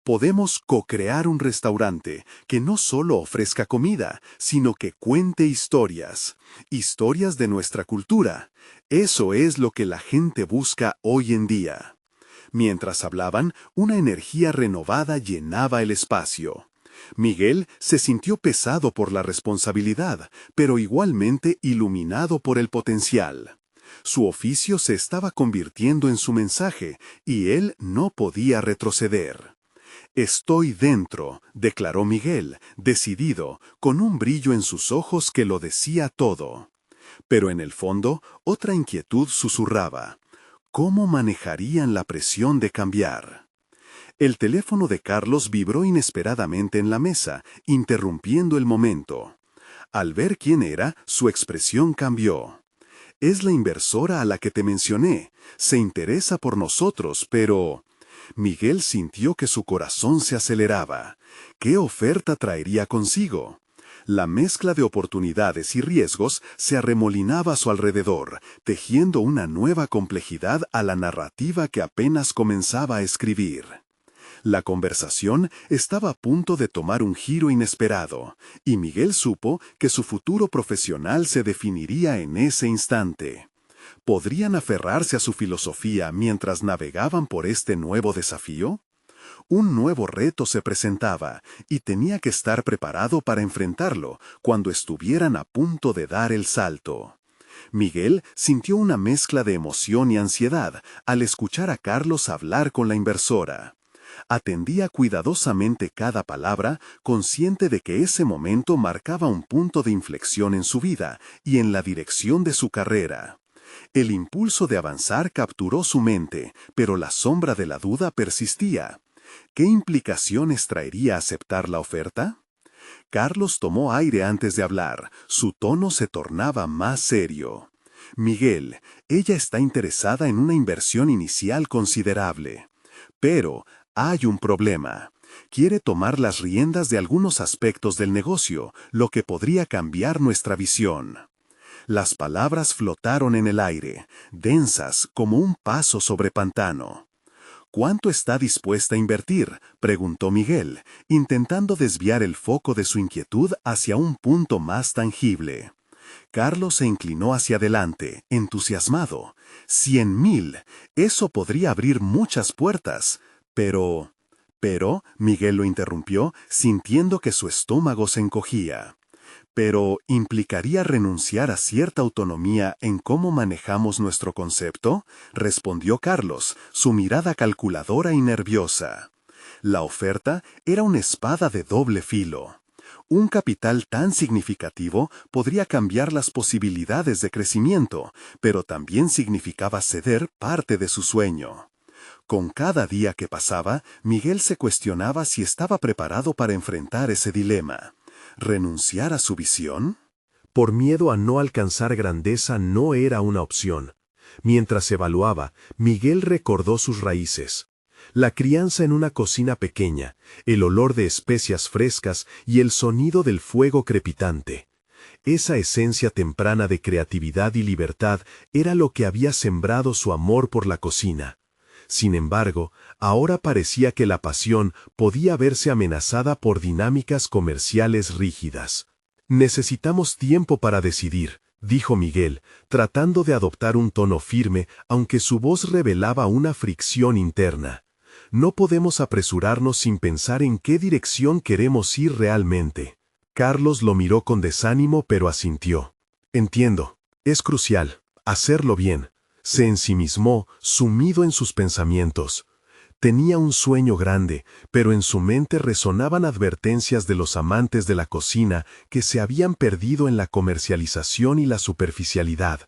Podemos co-crear un restaurante que no solo ofrezca comida, sino que cuente historias, historias de nuestra cultura. Eso es lo que la gente busca hoy en día. Mientras hablaban, una energía renovada llenaba el espacio. Miguel se sintió pesado por la responsabilidad, pero igualmente iluminado por el potencial. Su oficio se estaba convirtiendo en su mensaje, y él no podía retroceder. «Estoy dentro», declaró Miguel, decidido, con un brillo en sus ojos que lo decía todo. Pero en el fondo, otra inquietud susurraba: ¿cómo manejarían la presión de cambiar? El teléfono de Carlos vibró inesperadamente en la mesa, interrumpiendo el momento. Al ver quién era, su expresión cambió. Es la inversora a la que te mencioné. Se interesa por nosotros, pero... Miguel sintió que su corazón se aceleraba. ¿Qué oferta traería consigo? La mezcla de oportunidades y riesgos se arremolinaba a su alrededor, tejiendo una nueva complejidad a la narrativa que apenas comenzaba a escribir. La conversación estaba a punto de tomar un giro inesperado, y Miguel supo que su futuro profesional se definiría en ese instante. ¿Podrían aferrarse a su filosofía mientras navegaban por este nuevo desafío? Un nuevo reto se presentaba, y tenía que estar preparado para enfrentarlo cuando estuvieran a punto de dar el salto. Miguel sintió una mezcla de emoción y ansiedad al escuchar a Carlos hablar con la inversora. Atendía cuidadosamente cada palabra, consciente de que ese momento marcaba un punto de inflexión en su vida y en la dirección de su carrera. El impulso de avanzar capturó su mente, pero la sombra de la duda persistía. ¿Qué implicaciones traería aceptar la oferta? Carlos tomó aire antes de hablar. Su tono se tornaba más serio. Miguel, ella está interesada en una inversión inicial considerable. Pero hay un problema. Quiere tomar las riendas de algunos aspectos del negocio, lo que podría cambiar nuestra visión. Las palabras flotaron en el aire, densas como un paso sobre pantano. ¿Cuánto está dispuesta a invertir?, preguntó Miguel, intentando desviar el foco de su inquietud hacia un punto más tangible. Carlos se inclinó hacia adelante, entusiasmado. 100,000, eso podría abrir muchas puertas. Pero, Miguel lo interrumpió, sintiendo que su estómago se encogía. Pero, ¿implicaría renunciar a cierta autonomía en cómo manejamos nuestro concepto?, respondió Carlos, su mirada calculadora y nerviosa. La oferta era una espada de doble filo. Un capital tan significativo podría cambiar las posibilidades de crecimiento, pero también significaba ceder parte de su sueño. Con cada día que pasaba, Miguel se cuestionaba si estaba preparado para enfrentar ese dilema. ¿Renunciar a su visión? Por miedo a no alcanzar grandeza no era una opción. Mientras evaluaba, Miguel recordó sus raíces. La crianza en una cocina pequeña, el olor de especias frescas y el sonido del fuego crepitante. Esa esencia temprana de creatividad y libertad era lo que había sembrado su amor por la cocina. Sin embargo, ahora parecía que la pasión podía verse amenazada por dinámicas comerciales rígidas. «Necesitamos tiempo para decidir», dijo Miguel, tratando de adoptar un tono firme, aunque su voz revelaba una fricción interna. «No podemos apresurarnos sin pensar en qué dirección queremos ir realmente». Carlos lo miró con desánimo, pero asintió. «Entiendo. Es crucial. Hacerlo bien». Se ensimismó, sumido en sus pensamientos. Tenía un sueño grande, pero en su mente resonaban advertencias de los amantes de la cocina que se habían perdido en la comercialización y la superficialidad.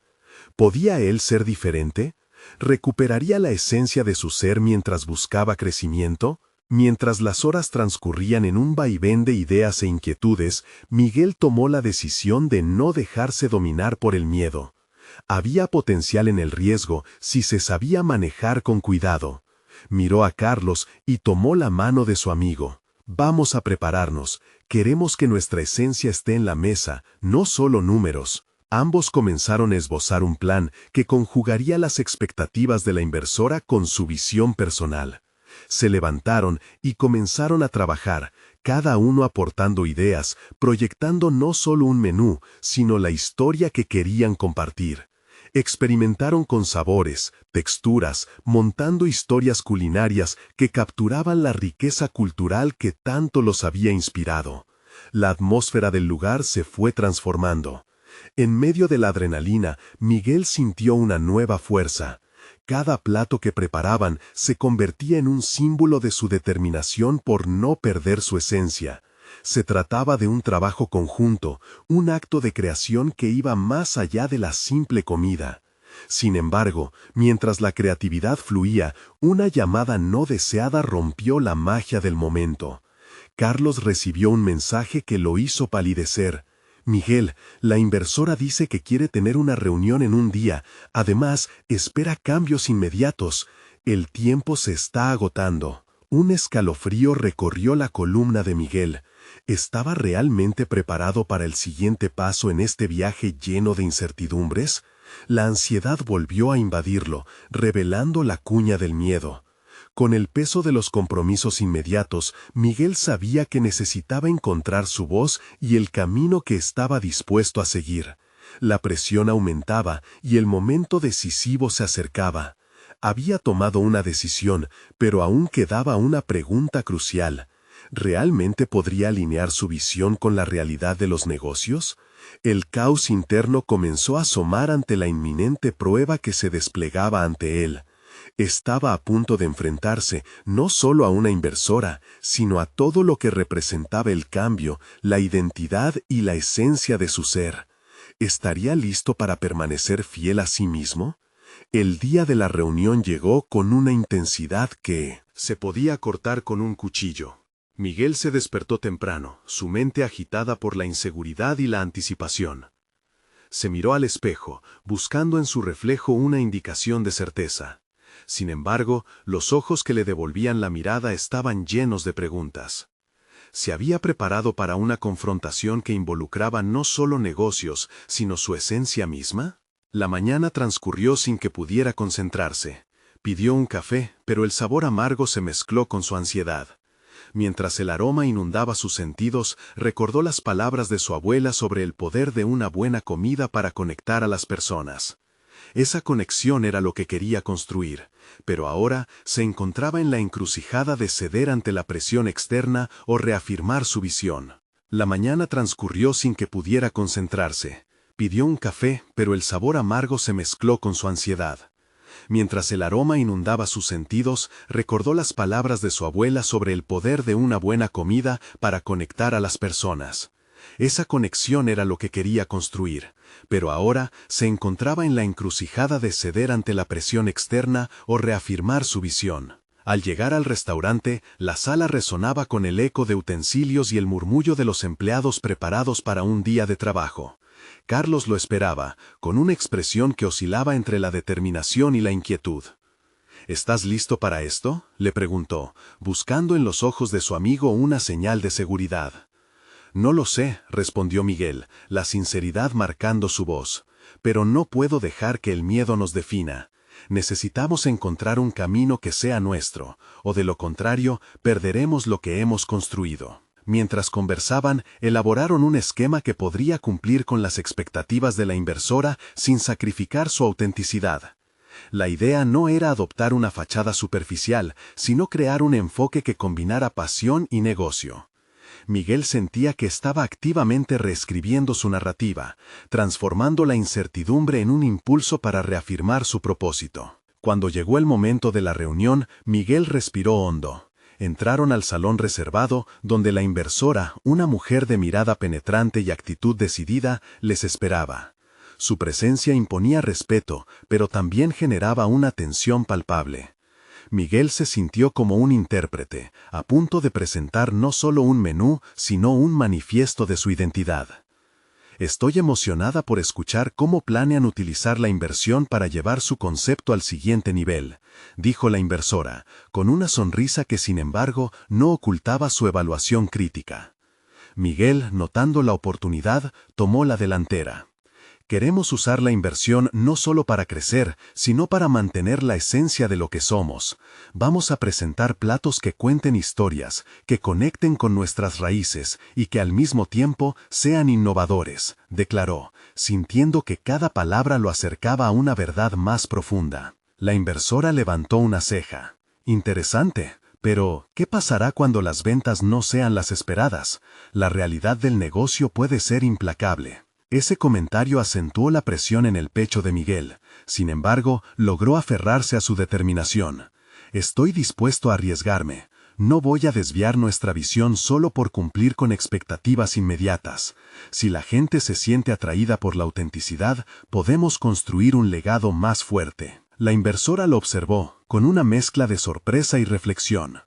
¿Podía él ser diferente? ¿Recuperaría la esencia de su ser mientras buscaba crecimiento? Mientras las horas transcurrían en un vaivén de ideas e inquietudes, Miguel tomó la decisión de no dejarse dominar por el miedo. Había potencial en el riesgo si se sabía manejar con cuidado. Miró a Carlos y tomó la mano de su amigo. «Vamos a prepararnos. Queremos que nuestra esencia esté en la mesa, no solo números». Ambos comenzaron a esbozar un plan que conjugaría las expectativas de la inversora con su visión personal. Se levantaron y comenzaron a trabajar, cada uno aportando ideas, proyectando no solo un menú, sino la historia que querían compartir. Experimentaron con sabores, texturas, montando historias culinarias que capturaban la riqueza cultural que tanto los había inspirado. La atmósfera del lugar se fue transformando. En medio de la adrenalina, Miguel sintió una nueva fuerza. Cada plato que preparaban se convertía en un símbolo de su determinación por no perder su esencia. Se trataba de un trabajo conjunto, un acto de creación que iba más allá de la simple comida. Sin embargo, mientras la creatividad fluía, una llamada no deseada rompió la magia del momento. Carlos recibió un mensaje que lo hizo palidecer. Miguel, la inversora dice que quiere tener una reunión en un día. Además, espera cambios inmediatos. El tiempo se está agotando. Un escalofrío recorrió la columna de Miguel. ¿Estaba realmente preparado para el siguiente paso en este viaje lleno de incertidumbres? La ansiedad volvió a invadirlo, revelando la cuña del miedo. Con el peso de los compromisos inmediatos, Miguel sabía que necesitaba encontrar su voz y el camino que estaba dispuesto a seguir. La presión aumentaba y el momento decisivo se acercaba. Había tomado una decisión, pero aún quedaba una pregunta crucial. ¿Realmente podría alinear su visión con la realidad de los negocios? El caos interno comenzó a asomar ante la inminente prueba que se desplegaba ante él. Estaba a punto de enfrentarse no solo a una inversora, sino a todo lo que representaba el cambio, la identidad y la esencia de su ser. ¿Estaría listo para permanecer fiel a sí mismo? El día de la reunión llegó con una intensidad que se podía cortar con un cuchillo. Miguel se despertó temprano, su mente agitada por la inseguridad y la anticipación. Se miró al espejo, buscando en su reflejo una indicación de certeza. Sin embargo, los ojos que le devolvían la mirada estaban llenos de preguntas. ¿Se había preparado para una confrontación que involucraba no solo negocios, sino su esencia misma? La mañana transcurrió sin que pudiera concentrarse. Pidió un café, pero el sabor amargo se mezcló con su ansiedad. Mientras el aroma inundaba sus sentidos, recordó las palabras de su abuela sobre el poder de una buena comida para conectar a las personas. Esa conexión era lo que quería construir, pero ahora se encontraba en la encrucijada de ceder ante la presión externa o reafirmar su visión. La mañana transcurrió sin que pudiera concentrarse. Pidió un café, pero el sabor amargo se mezcló con su ansiedad. Mientras el aroma inundaba sus sentidos, recordó las palabras de su abuela sobre el poder de una buena comida para conectar a las personas. Esa conexión era lo que quería construir, pero ahora se encontraba en la encrucijada de ceder ante la presión externa o reafirmar su visión. Al llegar al restaurante, la sala resonaba con el eco de utensilios y el murmullo de los empleados preparados para un día de trabajo. Carlos lo esperaba, con una expresión que oscilaba entre la determinación y la inquietud. ¿Estás listo para esto?, le preguntó, buscando en los ojos de su amigo una señal de seguridad. No lo sé, respondió Miguel, la sinceridad marcando su voz. Pero no puedo dejar que el miedo nos defina. Necesitamos encontrar un camino que sea nuestro, o de lo contrario, perderemos lo que hemos construido. Mientras conversaban, elaboraron un esquema que podría cumplir con las expectativas de la inversora sin sacrificar su autenticidad. La idea no era adoptar una fachada superficial, sino crear un enfoque que combinara pasión y negocio. Miguel sentía que estaba activamente reescribiendo su narrativa, transformando la incertidumbre en un impulso para reafirmar su propósito. Cuando llegó el momento de la reunión, Miguel respiró hondo. Entraron al salón reservado, donde la inversora, una mujer de mirada penetrante y actitud decidida, les esperaba. Su presencia imponía respeto, pero también generaba una tensión palpable. Miguel se sintió como un intérprete, a punto de presentar no solo un menú, sino un manifiesto de su identidad. Estoy emocionada por escuchar cómo planean utilizar la inversión para llevar su concepto al siguiente nivel, dijo la inversora, con una sonrisa que sin embargo no ocultaba su evaluación crítica. Miguel, notando la oportunidad, tomó la delantera. Queremos usar la inversión no solo para crecer, sino para mantener la esencia de lo que somos. Vamos a presentar platos que cuenten historias, que conecten con nuestras raíces y que al mismo tiempo sean innovadores, declaró, sintiendo que cada palabra lo acercaba a una verdad más profunda. La inversora levantó una ceja. Interesante. Pero, ¿qué pasará cuando las ventas no sean las esperadas? La realidad del negocio puede ser implacable. Ese comentario acentuó la presión en el pecho de Miguel. Sin embargo, logró aferrarse a su determinación. Estoy dispuesto a arriesgarme. no voy a desviar nuestra visión solo por cumplir con expectativas inmediatas. Si la gente se siente atraída por la autenticidad, podemos construir un legado más fuerte. La inversora lo observó, con una mezcla de sorpresa y reflexión.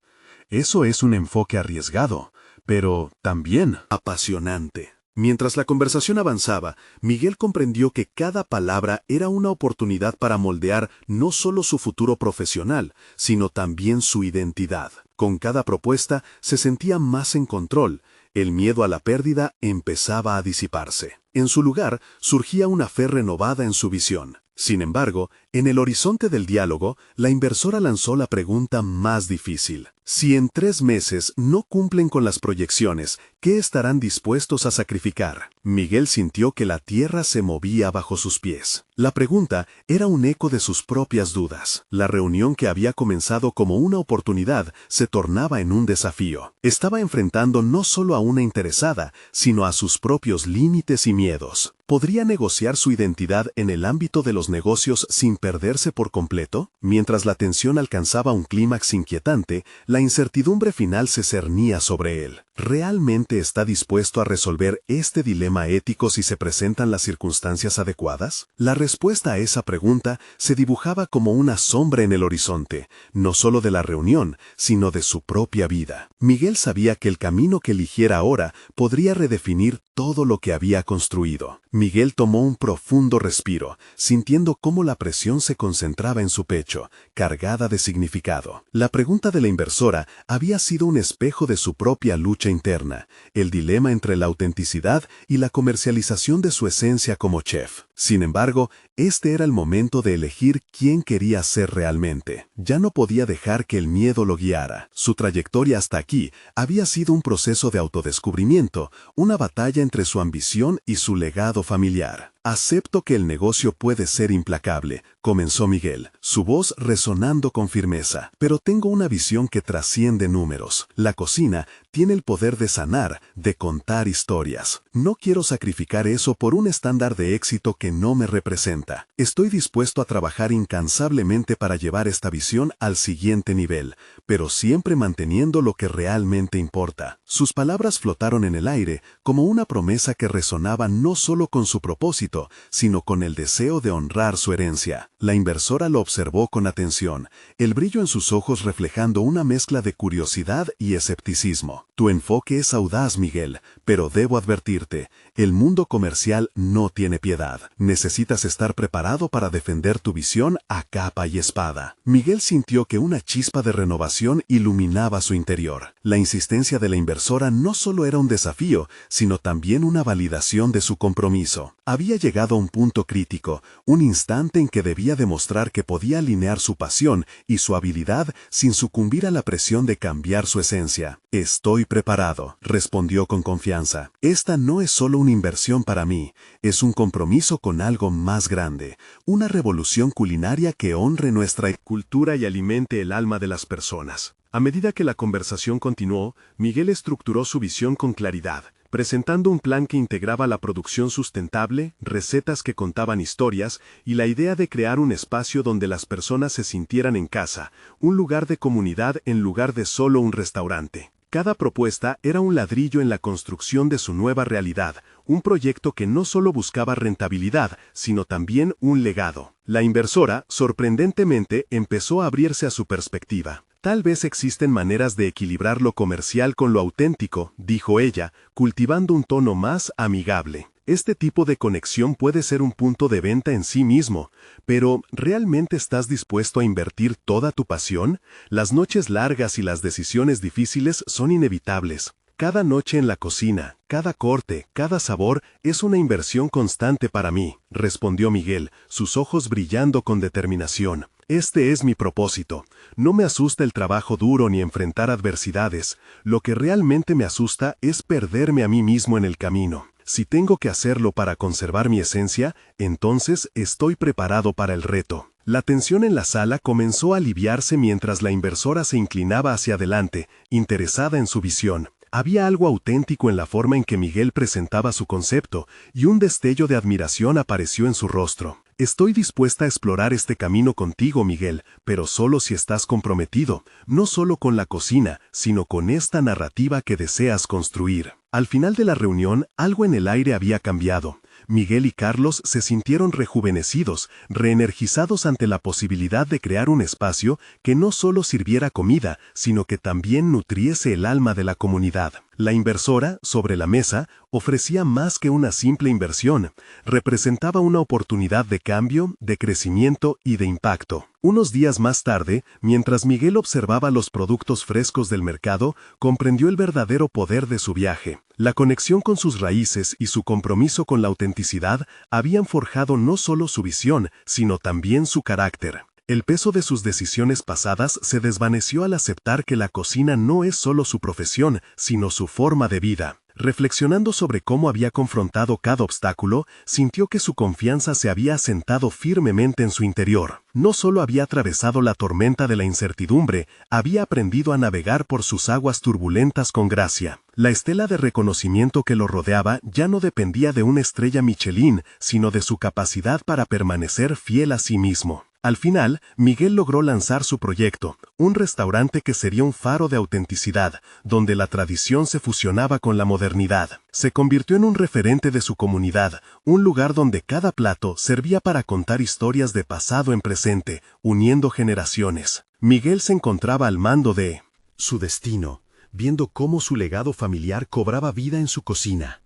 Eso es un enfoque arriesgado, pero también apasionante. Mientras la conversación avanzaba, Miguel comprendió que cada palabra era una oportunidad para moldear no solo su futuro profesional, sino también su identidad. Con cada propuesta se sentía más en control. El miedo a la pérdida empezaba a disiparse. En su lugar, surgía una fe renovada en su visión. Sin embargo, en el horizonte del diálogo, la inversora lanzó la pregunta más difícil. Si en 3 meses no cumplen con las proyecciones, ¿qué estarán dispuestos a sacrificar? Miguel sintió que la tierra se movía bajo sus pies. La pregunta era un eco de sus propias dudas. La reunión que había comenzado como una oportunidad se tornaba en un desafío. Estaba enfrentando no solo a una interesada, sino a sus propios límites y miedos. ¿Podría negociar su identidad en el ámbito de los negocios sin perderse por completo? Mientras la tensión alcanzaba un clímax inquietante, la incertidumbre final se cernía sobre él. ¿Realmente está dispuesto a resolver este dilema ético si se presentan las circunstancias adecuadas? La respuesta a esa pregunta se dibujaba como una sombra en el horizonte, no solo de la reunión, sino de su propia vida. Miguel sabía que el camino que eligiera ahora podría redefinir todo lo que había construido. Miguel tomó un profundo respiro, sintiendo cómo la presión se concentraba en su pecho, cargada de significado. La pregunta de la inversora había sido un espejo de su propia lucha interna, el dilema entre la autenticidad y la comercialización de su esencia como chef. Sin embargo, este era el momento de elegir quién quería ser realmente. Ya no podía dejar que el miedo lo guiara. Su trayectoria hasta aquí había sido un proceso de autodescubrimiento, una batalla entre su ambición y su legado familiar. «Acepto que el negocio puede ser implacable», comenzó Miguel, su voz resonando con firmeza. «Pero tengo una visión que trasciende números. La cocina tiene el poder de sanar, de contar historias. No quiero sacrificar eso por un estándar de éxito que no me representa. Estoy dispuesto a trabajar incansablemente para llevar esta visión al siguiente nivel, pero siempre manteniendo lo que realmente importa». Sus palabras flotaron en el aire como una promesa que resonaba no solo con su propósito, sino con el deseo de honrar su herencia. La inversora lo observó con atención, el brillo en sus ojos reflejando una mezcla de curiosidad y escepticismo. «Tu enfoque es audaz, Miguel, pero debo advertirte, el mundo comercial no tiene piedad. Necesitas estar preparado para defender tu visión a capa y espada». Miguel sintió que una chispa de renovación iluminaba su interior. La insistencia de la inversora no solo era un desafío, sino también una validación de su compromiso. Había llegado a un punto crítico, un instante en que debía demostrar que podía alinear su pasión y su habilidad sin sucumbir a la presión de cambiar su esencia. «Estoy preparado», respondió con confianza. «Esta no es solo una inversión para mí, es un compromiso con algo más grande, una revolución culinaria que honre nuestra cultura y alimente el alma de las personas». A medida que la conversación continuó, Miguel estructuró su visión con claridad, presentando un plan que integraba la producción sustentable, recetas que contaban historias y la idea de crear un espacio donde las personas se sintieran en casa, un lugar de comunidad en lugar de solo un restaurante. Cada propuesta era un ladrillo en la construcción de su nueva realidad, un proyecto que no solo buscaba rentabilidad, sino también un legado. La inversora, sorprendentemente, empezó a abrirse a su perspectiva. «Tal vez existen maneras de equilibrar lo comercial con lo auténtico», dijo ella, cultivando un tono más amigable. «Este tipo de conexión puede ser un punto de venta en sí mismo, pero ¿realmente estás dispuesto a invertir toda tu pasión? Las noches largas y las decisiones difíciles son inevitables. Cada noche en la cocina, cada corte, cada sabor es una inversión constante para mí», respondió Miguel, sus ojos brillando con determinación. «Este es mi propósito. No me asusta el trabajo duro ni enfrentar adversidades. Lo que realmente me asusta es perderme a mí mismo en el camino. Si tengo que hacerlo para conservar mi esencia, entonces estoy preparado para el reto». La tensión en la sala comenzó a aliviarse mientras la inversora se inclinaba hacia adelante, interesada en su visión. Había algo auténtico en la forma en que Miguel presentaba su concepto, y un destello de admiración apareció en su rostro. Estoy dispuesta a explorar este camino contigo, Miguel, pero solo si estás comprometido, no solo con la cocina, sino con esta narrativa que deseas construir. Al final de la reunión, algo en el aire había cambiado. Miguel y Carlos se sintieron rejuvenecidos, reenergizados ante la posibilidad de crear un espacio que no solo sirviera comida, sino que también nutriese el alma de la comunidad. La inversora, sobre la mesa, ofrecía más que una simple inversión, representaba una oportunidad de cambio, de crecimiento y de impacto. Unos días más tarde, mientras Miguel observaba los productos frescos del mercado, comprendió el verdadero poder de su viaje. La conexión con sus raíces y su compromiso con la autenticidad habían forjado no solo su visión, sino también su carácter. El peso de sus decisiones pasadas se desvaneció al aceptar que la cocina no es solo su profesión, sino su forma de vida. Reflexionando sobre cómo había confrontado cada obstáculo, sintió que su confianza se había asentado firmemente en su interior. No solo había atravesado la tormenta de la incertidumbre, había aprendido a navegar por sus aguas turbulentas con gracia. La estela de reconocimiento que lo rodeaba ya no dependía de una estrella Michelin, sino de su capacidad para permanecer fiel a sí mismo. Al final, Miguel logró lanzar su proyecto, un restaurante que sería un faro de autenticidad, donde la tradición se fusionaba con la modernidad. Se convirtió en un referente de su comunidad, un lugar donde cada plato servía para contar historias de pasado en presente, uniendo generaciones. Miguel se encontraba al mando de su destino, viendo cómo su legado familiar cobraba vida en su cocina.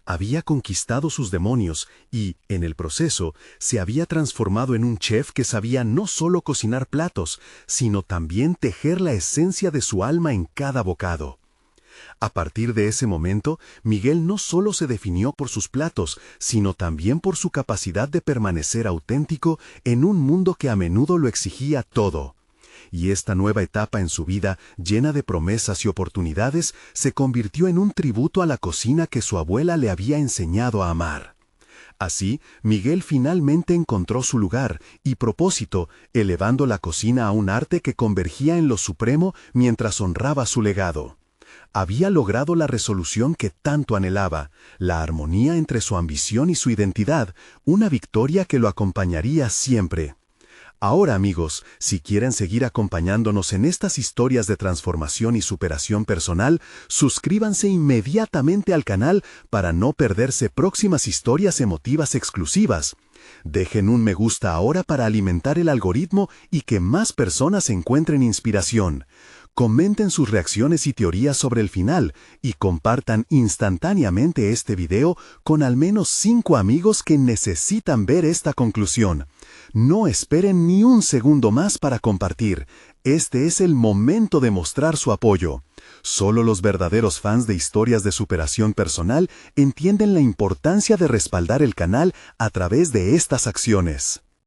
Había conquistado sus demonios y, en el proceso, se había transformado en un chef que sabía no solo cocinar platos, sino también tejer la esencia de su alma en cada bocado. A partir de ese momento, Miguel no solo se definió por sus platos, sino también por su capacidad de permanecer auténtico en un mundo que a menudo lo exigía todo. Y esta nueva etapa en su vida, llena de promesas y oportunidades, se convirtió en un tributo a la cocina que su abuela le había enseñado a amar. Así, Miguel finalmente encontró su lugar y propósito, elevando la cocina a un arte que convergía en lo supremo mientras honraba su legado. Había logrado la resolución que tanto anhelaba, la armonía entre su ambición y su identidad, una victoria que lo acompañaría siempre. Ahora, amigos, si quieren seguir acompañándonos en estas historias de transformación y superación personal, suscríbanse inmediatamente al canal para no perderse próximas historias emotivas exclusivas. Dejen un me gusta ahora para alimentar el algoritmo y que más personas encuentren inspiración. Comenten sus reacciones y teorías sobre el final y compartan instantáneamente este video con al menos 5 amigos que necesitan ver esta conclusión. No esperen ni un segundo más para compartir. Este es el momento de mostrar su apoyo. Solo los verdaderos fans de historias de superación personal entienden la importancia de respaldar el canal a través de estas acciones.